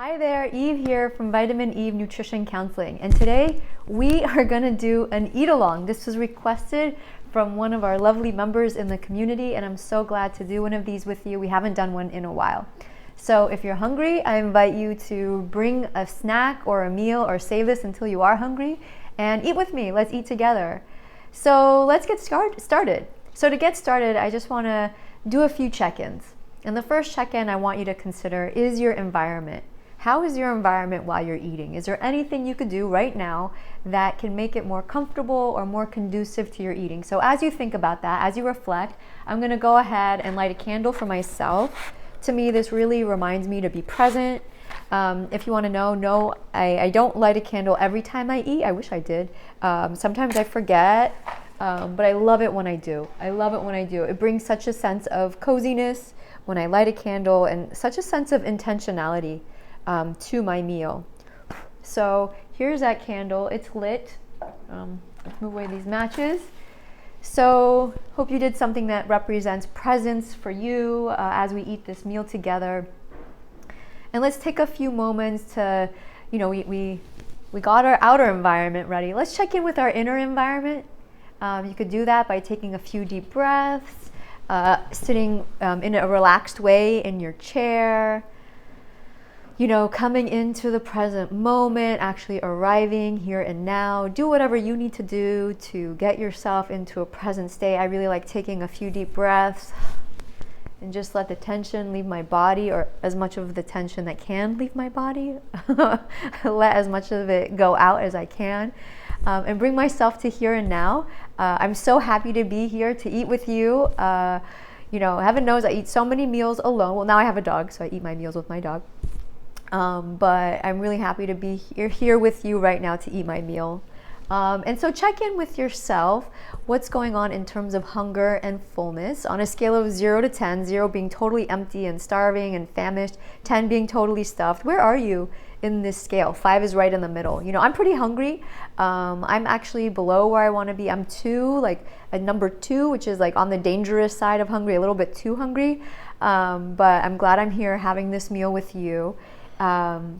Hi there, Eve here from Vitamin Eve Nutrition Counseling, and today we are going to do an eat along. This was requested from one of our lovely members in the community, and I'm so glad to do one of these with you. We haven't done one in a while. So if you're hungry, I invite you to bring a snack or a meal or save this until you are hungry and eat with me. Let's eat together. So let's get started. So to get started, I just want to do a few check-ins. And the first check-in I want you to consider is your environment. How is your environment while you're eating? Is there anything you could do right now that can make it more comfortable or more conducive to your eating? So as you think about that, as you reflect, I'm gonna go ahead and light a candle for myself. To me, this really reminds me to be present. If you wanna know, no, I don't light a candle every time I eat. I wish I did. Sometimes I forget, but I love it when I do. I love it when I do. It brings such a sense of coziness when I light a candle and such a sense of intentionality to my meal. So here's that candle. It's lit. Let's move away these matches. So hope you did something that represents presence for you as we eat this meal together. And let's take a few moments to, we got our outer environment ready. Let's check in with our inner environment. You could do that by taking a few deep breaths, sitting in a relaxed way in your chair. Coming into the present moment, actually arriving here and now. Do whatever you need to do to get yourself into a present state. I really like taking a few deep breaths and just let the tension leave my body, or as much of the tension that can leave my body. Let as much of it go out as I can. And bring myself to here and now. I'm so happy to be here to eat with you. Heaven knows I eat so many meals alone. Well, now I have a dog, so I eat my meals with my dog. But I'm really happy to be here with you right now to eat my meal. And so check in with yourself. What's going on in terms of hunger and fullness on a scale of 0 to 10, 0 being totally empty and starving and famished, 10 being totally stuffed. Where are you in this scale? 5 is right in the middle. I'm pretty hungry. I'm actually below where I want to be. I'm 2, like a number 2, which is like on the dangerous side of hungry, a little bit too hungry. But I'm glad I'm here having this meal with you.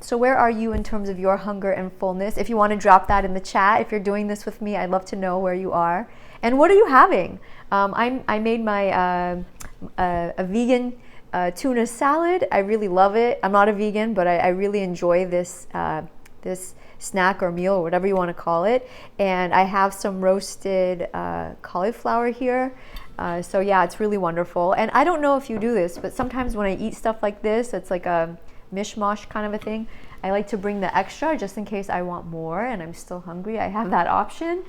So where are you in terms of your hunger and fullness? If you want to drop that in the chat, if you're doing this with me, I'd love to know where you are. And what are you having? I made my a vegan tuna salad. I really love it. I'm not a vegan, but I really enjoy this this snack or meal or whatever you want to call it. And I have some roasted cauliflower here. So yeah, it's really wonderful. And I don't know if you do this, but sometimes when I eat stuff like this, it's like a mishmash kind of a thing. I like to bring the extra just in case I want more and I'm still hungry. I have that option.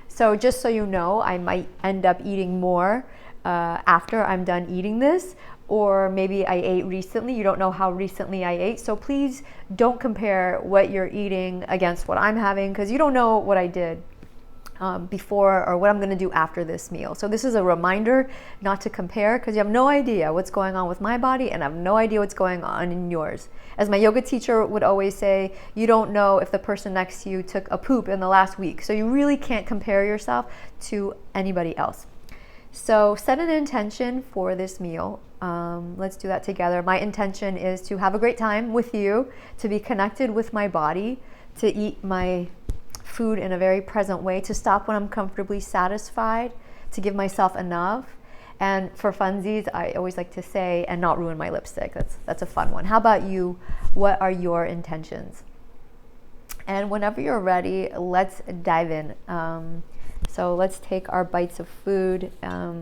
So just so you know, I might end up eating more after I'm done eating this, or maybe I ate recently. You don't know how recently I ate, so please don't compare what you're eating against what I'm having, because you don't know what I did before or what I'm going to do after this meal. So this is a reminder not to compare, because you have no idea what's going on with my body and I have no idea what's going on in yours. As my yoga teacher would always say, you don't know if the person next to you took a poop in the last week. So you really can't compare yourself to anybody else. So set an intention for this meal. Let's do that together. My intention is to have a great time with you, to be connected with my body, to eat my food in a very present way, to stop when I'm comfortably satisfied, to give myself enough. And for funsies, I always like to say, and not ruin my lipstick. That's a fun one. How about you? What are your intentions? And whenever you're ready, let's dive in. So let's take our bites of food. I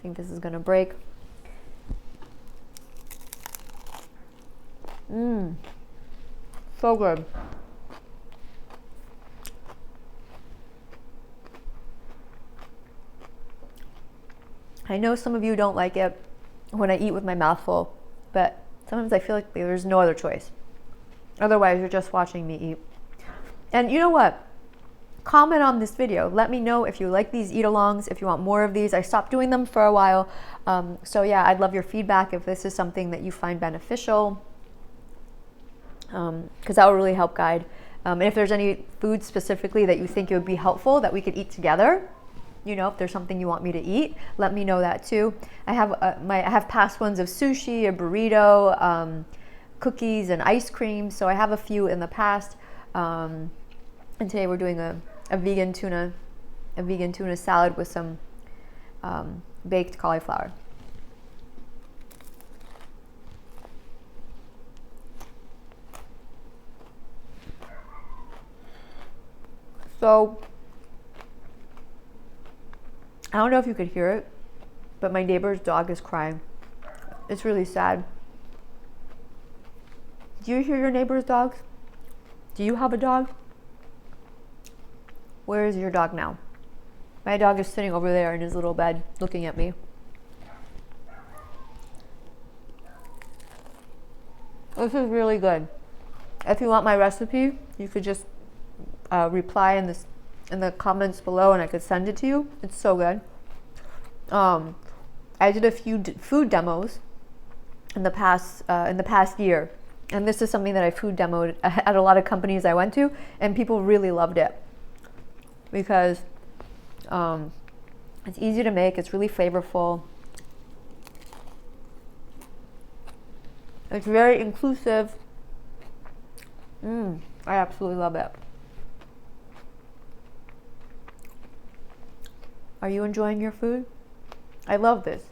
think this is gonna break. So good. I know some of you don't like it when I eat with my mouth full, but sometimes I feel like there's no other choice. Otherwise, you're just watching me eat. And you know what? Comment on this video. Let me know if you like these eat-alongs, if you want more of these. I stopped doing them for a while. So yeah, I'd love your feedback if this is something that you find beneficial, because that will really help guide. And if there's any food specifically that you think it would be helpful that we could eat together, if there's something you want me to eat, let me know that too. I have I have past ones of sushi, a burrito, cookies and ice cream. So I have a few in the past. And today we're doing a vegan tuna salad with some baked cauliflower. So I don't know if you could hear it, but my neighbor's dog is crying. It's really sad. Do you hear your neighbor's dogs? Do you have a dog? Where is your dog now? My dog is sitting over there in his little bed looking at me. This is really good. If you want my recipe, you could just reply in the comments below and I could send it to you. It's so good. I did a few food demos in the past year, and this is something that I food demoed at a lot of companies I went to, and people really loved it because it's easy to make, it's really flavorful, it's very inclusive. I absolutely love it. Are you enjoying your food? I love this.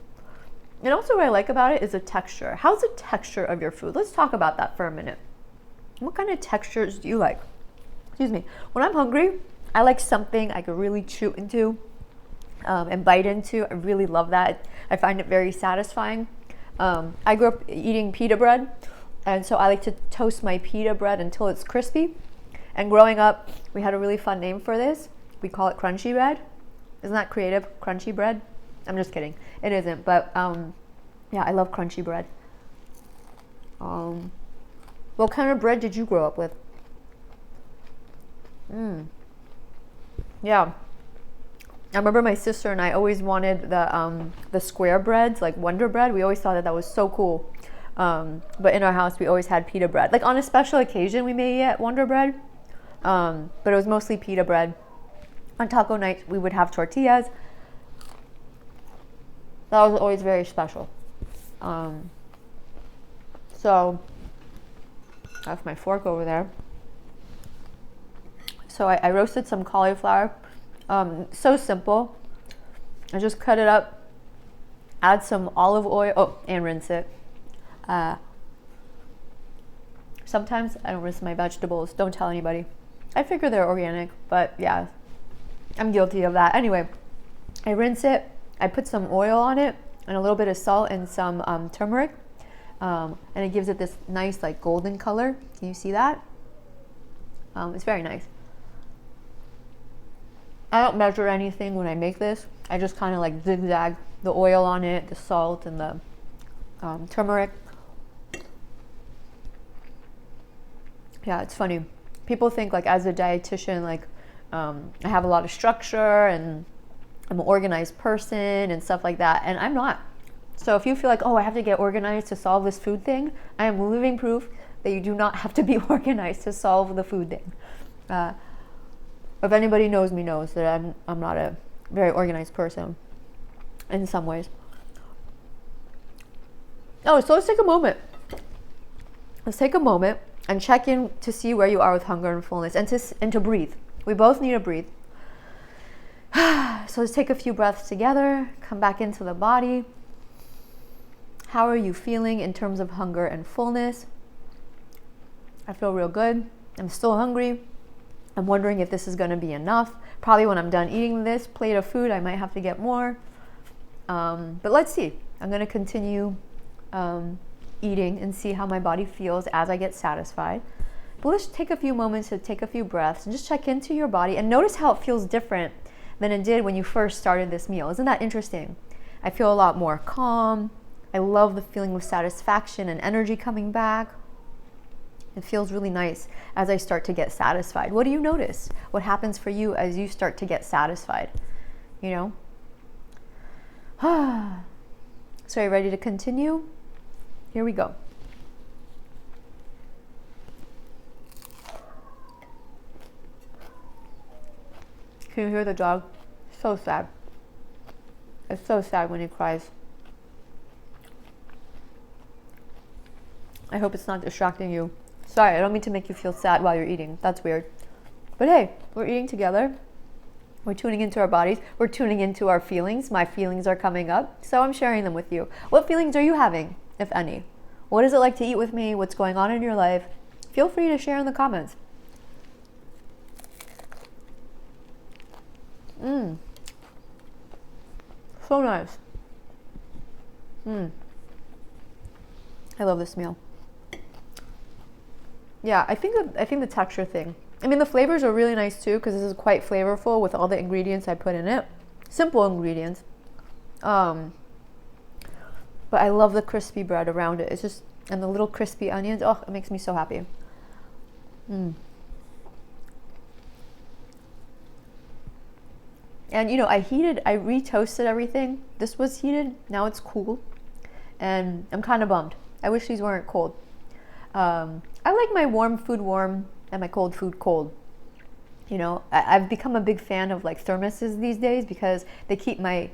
And also what I like about it is the texture. How's the texture of your food? Let's talk about that for a minute. What kind of textures do you like? Excuse me. When I'm hungry, I like something I could really chew into and bite into. I really love that. I find it very satisfying. I grew up eating pita bread, and so I like to toast my pita bread until it's crispy. And growing up, we had a really fun name for this. We call it crunchy bread. Isn't that creative? Crunchy bread? I'm just kidding. It isn't, but yeah, I love crunchy bread. What kind of bread did you grow up with? Yeah. I remember my sister and I always wanted the square breads, like Wonder Bread. We always thought that was so cool. But in our house, we always had pita bread. Like on a special occasion, we may get Wonder Bread, but it was mostly pita bread. On taco night, we would have tortillas. That was always very special. So that's my fork over there. So I roasted some cauliflower. So simple. I just cut it up, add some olive oil, and rinse it. Sometimes I don't rinse my vegetables. Don't tell anybody. I figure they're organic, but yeah, I'm guilty of that. Anyway, I rinse it. I put some oil on it and a little bit of salt and some turmeric. And it gives it this nice like golden color. Can you see that? It's very nice. I don't measure anything when I make this. I just kind of like zigzag the oil on it, the salt and the turmeric. Yeah, it's funny. People think like as a dietitian, like I have a lot of structure and I'm an organized person and stuff like that, and I'm not. So if you feel like, oh, I have to get organized to solve this food thing, I am living proof that you do not have to be organized to solve the food thing. If anybody knows me knows that I'm not a very organized person in some ways. Oh, so let's take a moment. Let's take a moment and check in to see where you are with hunger and fullness, and to breathe. We both need to breathe. So let's take a few breaths together, come back into the body. How are you feeling in terms of hunger and fullness? I feel real good. I'm still hungry. I'm wondering if this is going to be enough. Probably when I'm done eating this plate of food, I might have to get more. But let's see. I'm going to continue eating and see how my body feels as I get satisfied. But let's take a few moments to take a few breaths and just check into your body and notice how it feels different than it did when you first started this meal. Isn't that interesting? I feel a lot more calm. I love the feeling of satisfaction and energy coming back. It feels really nice as I start to get satisfied. What do you notice? What happens for you as you start to get satisfied? You know? So are you ready to continue? Here we go. Can you hear the dog? So sad. It's so sad when he cries. I hope it's not distracting you. Sorry, I don't mean to make you feel sad while you're eating. That's weird. But hey, we're eating together. We're tuning into our bodies. We're tuning into our feelings. My feelings are coming up, so I'm sharing them with you. What feelings are you having, if any? What is it like to eat with me? What's going on in your life? Feel free to share in the comments. So nice. I love this meal. Yeah, I think the texture thing. I mean, the flavors are really nice too, because this is quite flavorful with all the ingredients I put in it. Simple ingredients. But I love the crispy bread around it. It's just, and the little crispy onions. Oh, it makes me so happy. And you know, I re-toasted everything. This was heated, now it's cool. And I'm kind of bummed. I wish these weren't cold. I like my warm food warm and my cold food cold. You know, I've become a big fan of like thermoses these days because they keep my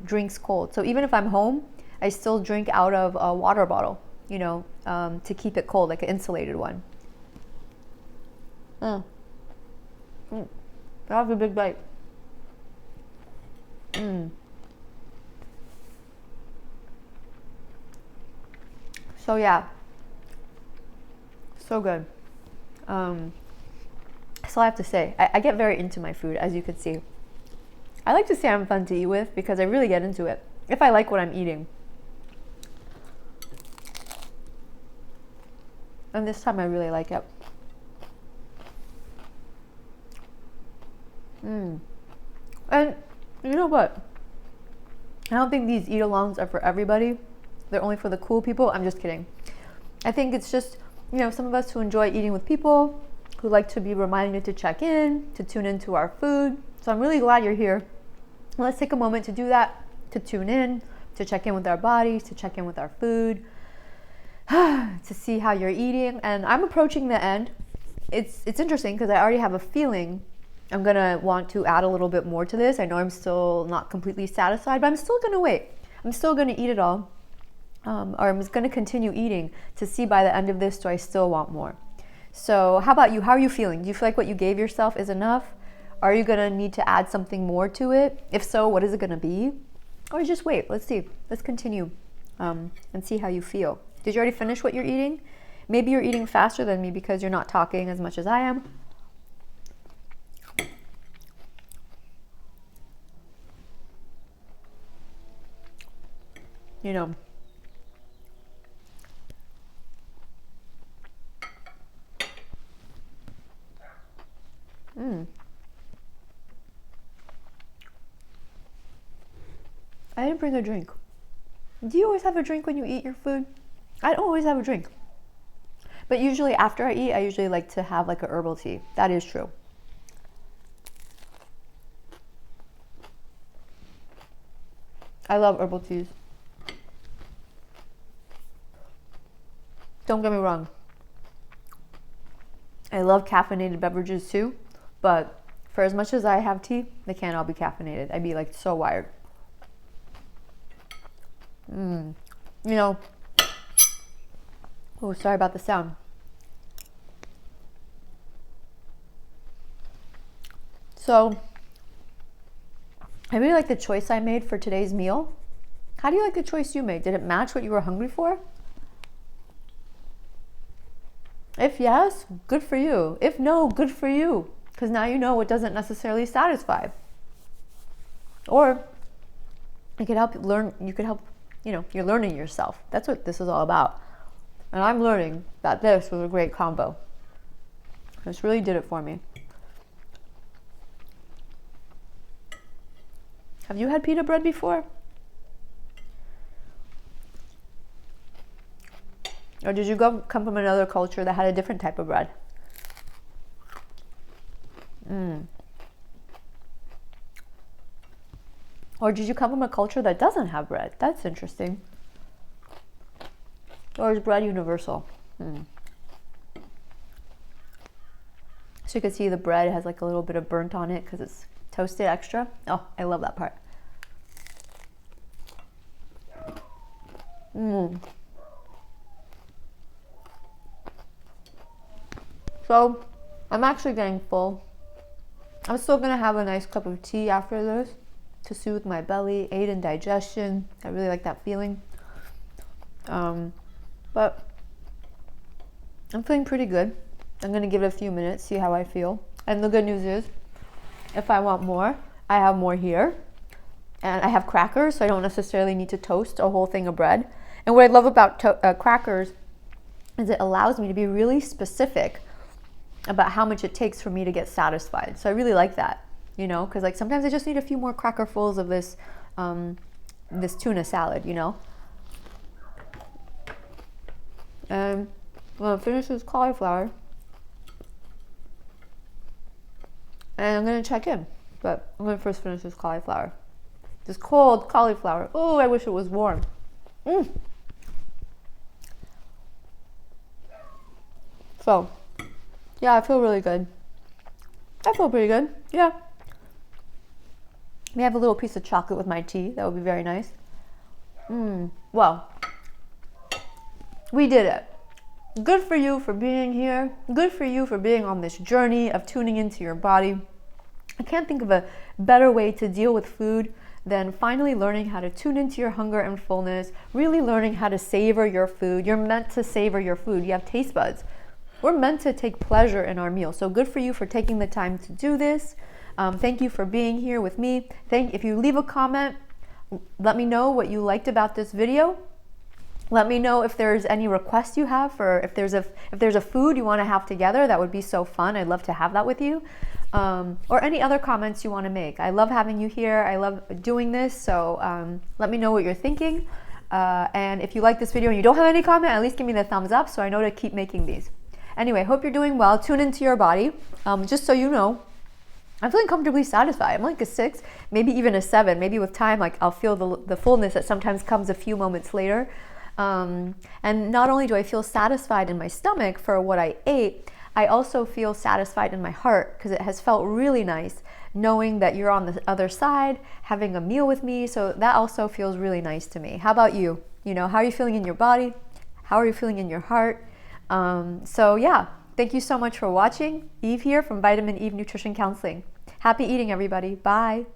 drinks cold. So even if I'm home, I still drink out of a water bottle, you know, to keep it cold, like an insulated one. That was a big bite. So yeah, so good. So I have to say, I get very into my food, as you can see. I like to say I'm fun to eat with because I really get into it if I like what I'm eating. And this time I really like it. And you know what? I don't think these eat-alongs are for everybody. They're only for the cool people. I'm just kidding. I think it's just, you know, some of us who enjoy eating with people, who like to be reminded to check in, to tune into our food. So I'm really glad you're here. Let's take a moment to do that, to tune in, to check in with our bodies, to check in with our food, to see how you're eating. And I'm approaching the end. It's interesting because I already have a feeling I'm gonna want to add a little bit more to this. I know I'm still not completely satisfied, but I'm still gonna wait. I'm still gonna eat it all. Or I'm just gonna continue eating to see by the end of this, do I still want more? So how about you? How are you feeling? Do you feel like what you gave yourself is enough? Are you gonna need to add something more to it? If so, what is it gonna be? Or just wait, let's see. Let's continue and see how you feel. Did you already finish what you're eating? Maybe you're eating faster than me because you're not talking as much as I am. You know, I didn't bring a drink. Do you always have a drink when you eat your food? I don't always have a drink. But usually after I eat, I usually like to have like a herbal tea. That is true. I love herbal teas. Don't get me wrong. I love caffeinated beverages too, but for as much as I have tea, they can't all be caffeinated. I'd be like so wired. You know, oh, sorry about the sound. So, I really like the choice I made for today's meal. How do you like the choice you made? Did it match what you were hungry for? If yes, good for you. If no, good for you. Because now you know what doesn't necessarily satisfy. Or it could help you learn, you know, you're learning yourself. That's what this is all about. And I'm learning that this was a great combo. This really did it for me. Have you had pita bread before? Or did you come from another culture that had a different type of bread? Or did you come from a culture that doesn't have bread? That's interesting. Or is bread universal? So you can see the bread has like a little bit of burnt on it because it's toasted extra. Oh, I love that part. So I'm actually getting full. I'm still gonna have a nice cup of tea after this to soothe my belly, aid in digestion. I really like that feeling. But I'm feeling pretty good. I'm gonna give it a few minutes, see how I feel. And the good news is, if I want more, I have more here. And I have crackers, so I don't necessarily need to toast a whole thing of bread. And what I love about crackers is it allows me to be really specific about how much it takes for me to get satisfied. So I really like that, you know, because like sometimes I just need a few more crackerfuls of this this tuna salad, you know. And I'm gonna finish this cauliflower, and I'm gonna check in. But I'm gonna first finish this cauliflower. This cold cauliflower. Oh, I wish it was warm. So, yeah, I feel really good. I feel pretty good. Yeah. May have a little piece of chocolate with my tea. That would be very nice. Well, we did it. Good for you for being here. Good for you for being on this journey of tuning into your body. I can't think of a better way to deal with food than finally learning how to tune into your hunger and fullness, really learning how to savor your food. You're meant to savor your food. You have taste buds. We're meant to take pleasure in our meal. So good for you for taking the time to do this. Thank you for being here with me. If you leave a comment, let me know what you liked about this video. Let me know if there's any requests you have for if there's a food you want to have together. That would be so fun. I'd love to have that with you. Or any other comments you want to make. I love having you here. I love doing this. So let me know what you're thinking. And if you like this video and you don't have any comment, at least give me the thumbs up so I know to keep making these. Anyway, hope you're doing well. Tune into your body. Just so you know, I'm feeling comfortably satisfied. I'm like a 6, maybe even a 7. Maybe with time, like I'll feel the fullness that sometimes comes a few moments later. And not only do I feel satisfied in my stomach for what I ate, I also feel satisfied in my heart because it has felt really nice knowing that you're on the other side, having a meal with me. So that also feels really nice to me. How about you? You know, how are you feeling in your body? How are you feeling in your heart? So yeah, thank you so much for watching. Eve here from Vitamin Eve Nutrition Counseling. Happy eating, everybody. Bye.